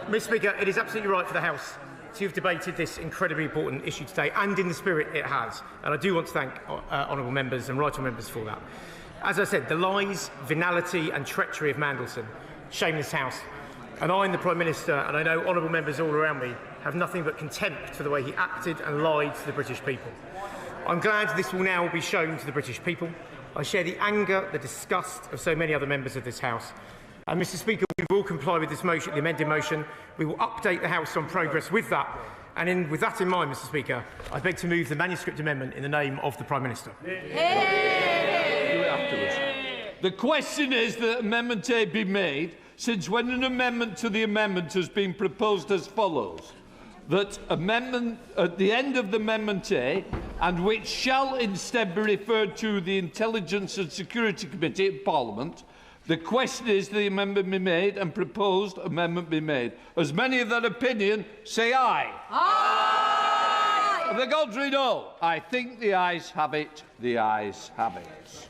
Mr. Speaker, it is absolutely right for the House to have debated this incredibly important issue today, and in the spirit it has. And I do want to thank honourable members and right honourable members for that. As I said, the lies, venality and treachery of Mandelson shame this House. And I and the Prime Minister, and I know honourable members all around me, have nothing but contempt for the way he acted and lied to the British people. I'm glad this will now be shown to the British people. I share the anger, the disgust of so many other members of this House. And, Mr. Speaker, we will comply with this motion, the amended motion. We will update the House on progress with that. And with that in mind, Mr. Speaker, I beg to move the manuscript amendment in the name of the Prime Minister. The question is that Amendment A be made, since when an amendment to the amendment has been proposed as follows: that amendment at the end of the Amendment A, and which shall instead be referred to the Intelligence and Security Committee of Parliament. The question is the amendment be made and proposed amendment be made. As many of that opinion, say aye. Aye! The contrary, no. I think the ayes have it. The ayes have it.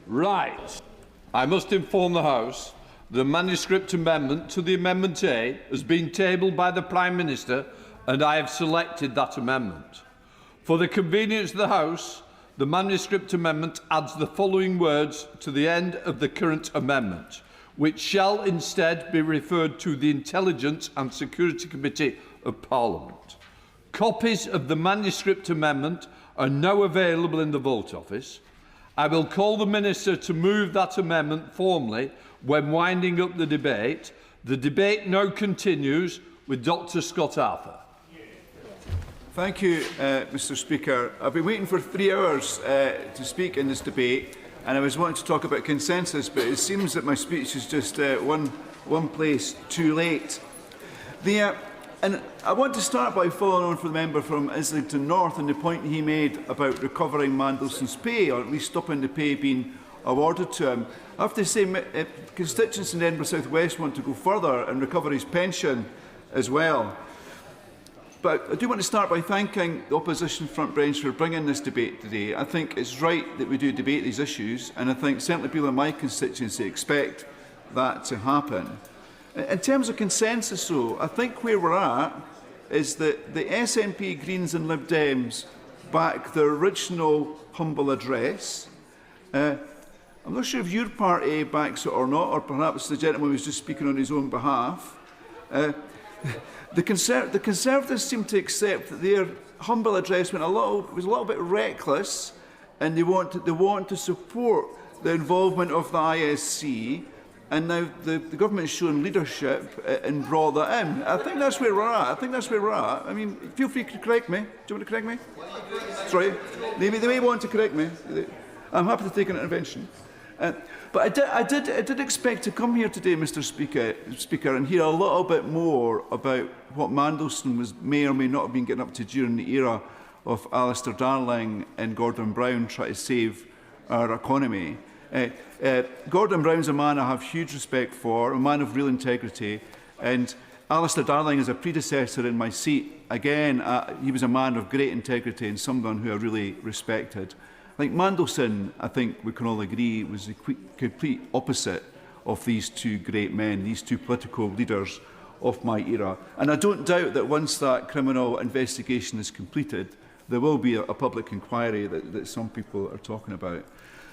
Right. I must inform the House the manuscript amendment to the Amendment A has been tabled by the Prime Minister, and I have selected that amendment. For the convenience of the House, the manuscript amendment adds the following words to the end of the current amendment, which shall instead be referred to the Intelligence and Security Committee of Parliament. Copies of the manuscript amendment are now available in the Vote Office. I will call the Minister to move that amendment formally when winding up the debate. The debate now continues with Dr Scott Arthur. Thank you, Mr Speaker. I've been waiting for 3 hours to speak in this debate, and I was wanting to talk about consensus, but it seems that my speech is just one place too late. And I want to start by following on from the member from Islington North and the point he made about recovering Mandelson's pay, or at least stopping the pay being awarded to him. I have to say, constituents in Edinburgh South West want to go further and recover his pension as well. But I do want to start by thanking the opposition front bench for bringing this debate today. I think it's right that we do debate these issues, and I think certainly people in my constituency expect that to happen. In terms of consensus, though, I think where we're at is that the SNP, Greens and Lib Dems back the original humble address. I'm not sure if your party backs it or not, or perhaps the gentleman was just speaking on his own behalf. The Conservatives seem to accept that their humble address was a little bit reckless, and they want to support the involvement of the ISC, and now the government is showing leadership and brought that in. I think that's where we're at. I mean, feel free to correct me. Do you want to correct me? Sorry, they may want to correct me. I'm happy to take an intervention. But I did expect to come here today, Mr. Speaker, and hear a little bit more about what Mandelson may or may not have been getting up to during the era of Alistair Darling and Gordon Brown trying to save our economy. Gordon Brown's a man I have huge respect for, a man of real integrity, and Alistair Darling is a predecessor in my seat. Again, he was a man of great integrity and someone who I really respected. I think Mandelson, I think we can all agree, was the complete opposite of these two great men, these two political leaders of my era. And I don't doubt that once that criminal investigation is completed, there will be a public inquiry that some people are talking about.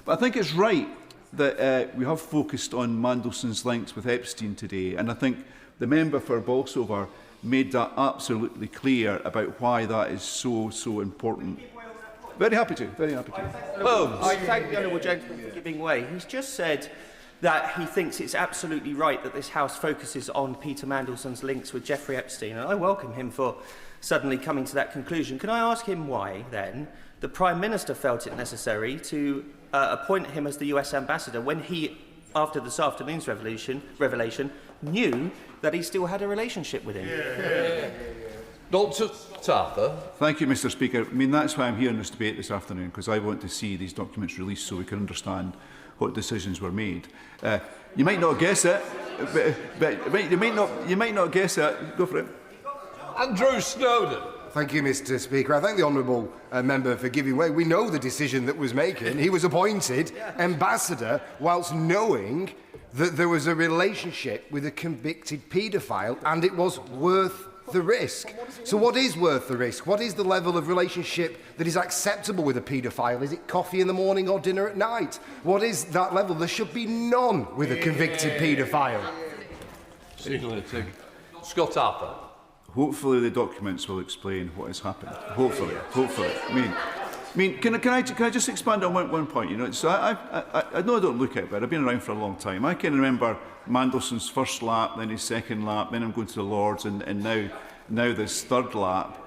But I think it's right that we have focused on Mandelson's links with Epstein today, and I think the member for Bolsover made that absolutely clear about why that is so important. Very happy to. Well, I thank the honourable gentleman for giving way. He's just said that he thinks it's absolutely right that this House focuses on Peter Mandelson's links with Jeffrey Epstein, and I welcome him for suddenly coming to that conclusion. Can I ask him why, then, the Prime Minister felt it necessary to appoint him as the US ambassador when he, after this afternoon's revelation, knew that he still had a relationship with him? Dr Arthur. Thank you, Mr. Speaker. I mean, that's why I'm here in this debate this afternoon, because I want to see these documents released so we can understand what decisions were made. You might not guess it, but you might not guess it. Go for it. Andrew Snowden. Thank you, Mr. Speaker. I thank the honourable member for giving way. We know the decision that was making. He was appointed ambassador whilst knowing that there was a relationship with a convicted paedophile and it was worth the risk. So what is worth the risk? What is the level of relationship that is acceptable with a paedophile? Is it coffee in the morning or dinner at night? What is that level? There should be none with a convicted paedophile. Scott Arthur. Hopefully the documents will explain what has happened. Hopefully. I mean, can I just expand on one point? You know, so I know I don't look at it, but I've been around for a long time. I can remember Mandelson's first lap, then his second lap, then I'm going to the Lords, and now this third lap.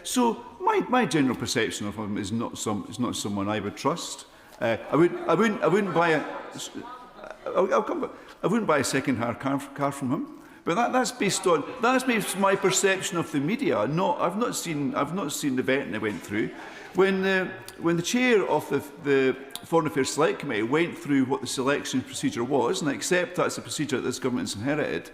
So my general perception of him is not someone I would trust. I wouldn't buy a second-hand car from him. But that's based on my perception of the media. I've not seen the vetting they went through. When the chair of the Foreign Affairs Select Committee went through what the selection procedure was, and I accept that's a procedure that this government's inherited,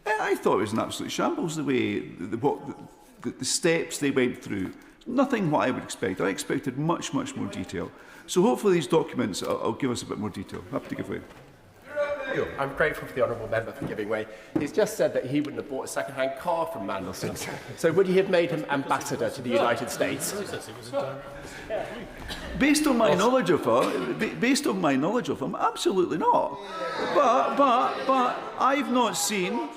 I thought it was an absolute shambles the way the steps they went through. Nothing what I would expect. I expected much more detail. So hopefully these documents will give us a bit more detail. Happy to give way. I'm grateful for the honourable member for giving way. He's just said that he wouldn't have bought a second-hand car from Mandelson. So would he have made him ambassador to the United States? Based on my knowledge of him, absolutely not. But I've not seen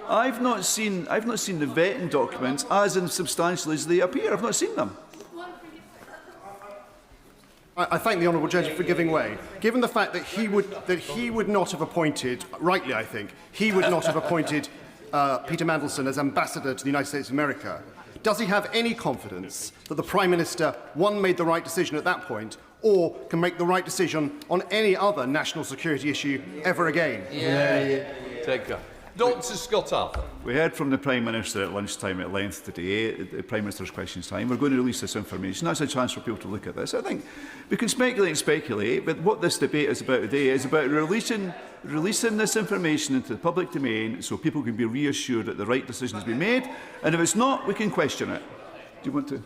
the vetting documents as insubstantial as they appear. I've not seen them. I thank the honourable gentleman for giving way. Given the fact that he would not have appointed, rightly I think, he would not have appointed Peter Mandelson as ambassador to the United States of America, does he have any confidence that the Prime Minister, one, made the right decision at that point, or can make the right decision on any other national security issue ever again? Take care. Dr. Scott Arthur. We heard from the Prime Minister at lunchtime at length today, at the Prime Minister's questions time. We're going to release this information. That's a chance for people to look at this. I think we can speculate, but what this debate is about today is about releasing this information into the public domain so people can be reassured that the right decision has been made. And if it's not, we can question it. Do you want to?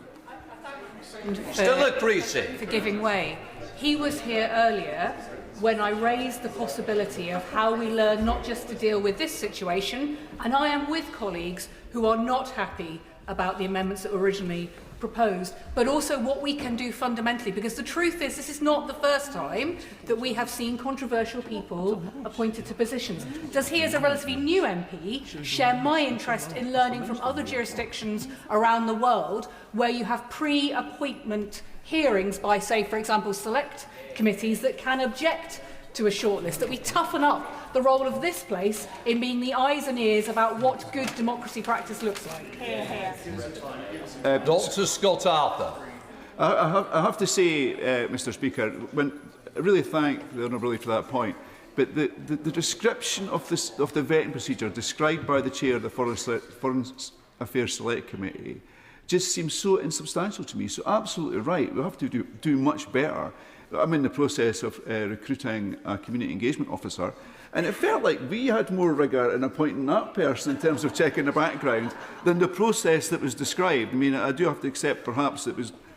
Still a Creasy. For giving way. He was here earlier when I raised the possibility of how we learn not just to deal with this situation, and I am with colleagues who are not happy about the amendments that were originally proposed, but also what we can do fundamentally, because the truth is this is not the first time that we have seen controversial people appointed to positions. Does he, as a relatively new MP, share my interest in learning from other jurisdictions around the world where you have pre-appointment hearings by, say, for example, select committees that can object to a shortlist, that we toughen up the role of this place in being the eyes and ears about what good democracy practice looks like? Dr. Scott Arthur. I have to say, Mr. Speaker, I really thank the Honourable for that point, but the description of the vetting procedure described by the Chair of the Foreign Affairs Select Committee just seems so insubstantial to me. So absolutely right, we have to do much better. I'm in the process of recruiting a community engagement officer, and it felt like we had more rigour in appointing that person in terms of checking the background than the process that was described. I mean, I do have to accept perhaps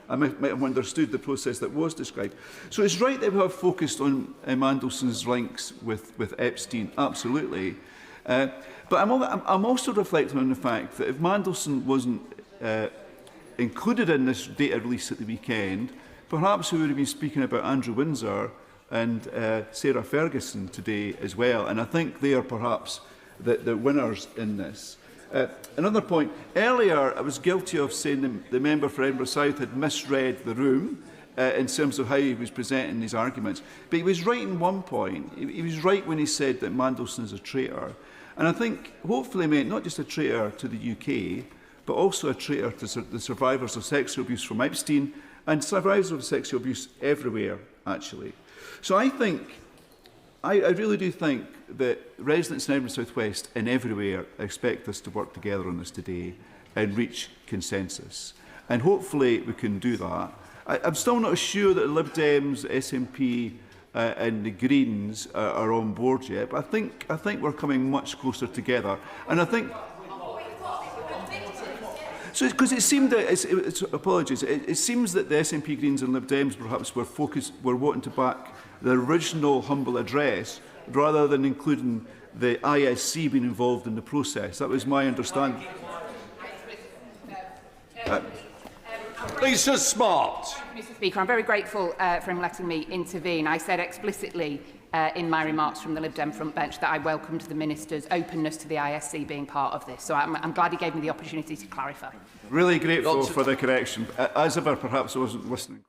I might have understood the process that was described. So it's right that we have focused on Mandelson's links with Epstein, absolutely. But I'm also reflecting on the fact that if Mandelson wasn't included in this data release at the weekend, perhaps we would have been speaking about Andrew Windsor and Sarah Ferguson today as well. And I think they are perhaps the winners in this. Another point, earlier I was guilty of saying the member for Edinburgh South had misread the room in terms of how he was presenting his arguments. But he was right in one point. He was right when he said that Mandelson is a traitor. And I think hopefully meant not just a traitor to the UK, but also a traitor to the survivors of sexual abuse from Epstein and survivors of sexual abuse everywhere, actually. So I really do think that residents in Edinburgh South West and everywhere expect us to work together on this today and reach consensus. And hopefully we can do that. I'm still not sure that the Lib Dems, SNP and the Greens are on board yet, but I think we're coming much closer together. And I think... So, because it seemed that, apologies, it seems that the SNP Greens and Lib Dems perhaps were wanting to back the original humble address rather than including the ISC being involved in the process. That was my understanding. Lisa Smart. Mr Speaker, I'm very grateful for him letting me intervene. I said explicitly in my remarks from the Lib Dem front bench that I welcomed the Minister's openness to the ISC being part of this. So I'm glad he gave me the opportunity to clarify. Really grateful for the correction. As ever, perhaps I wasn't listening.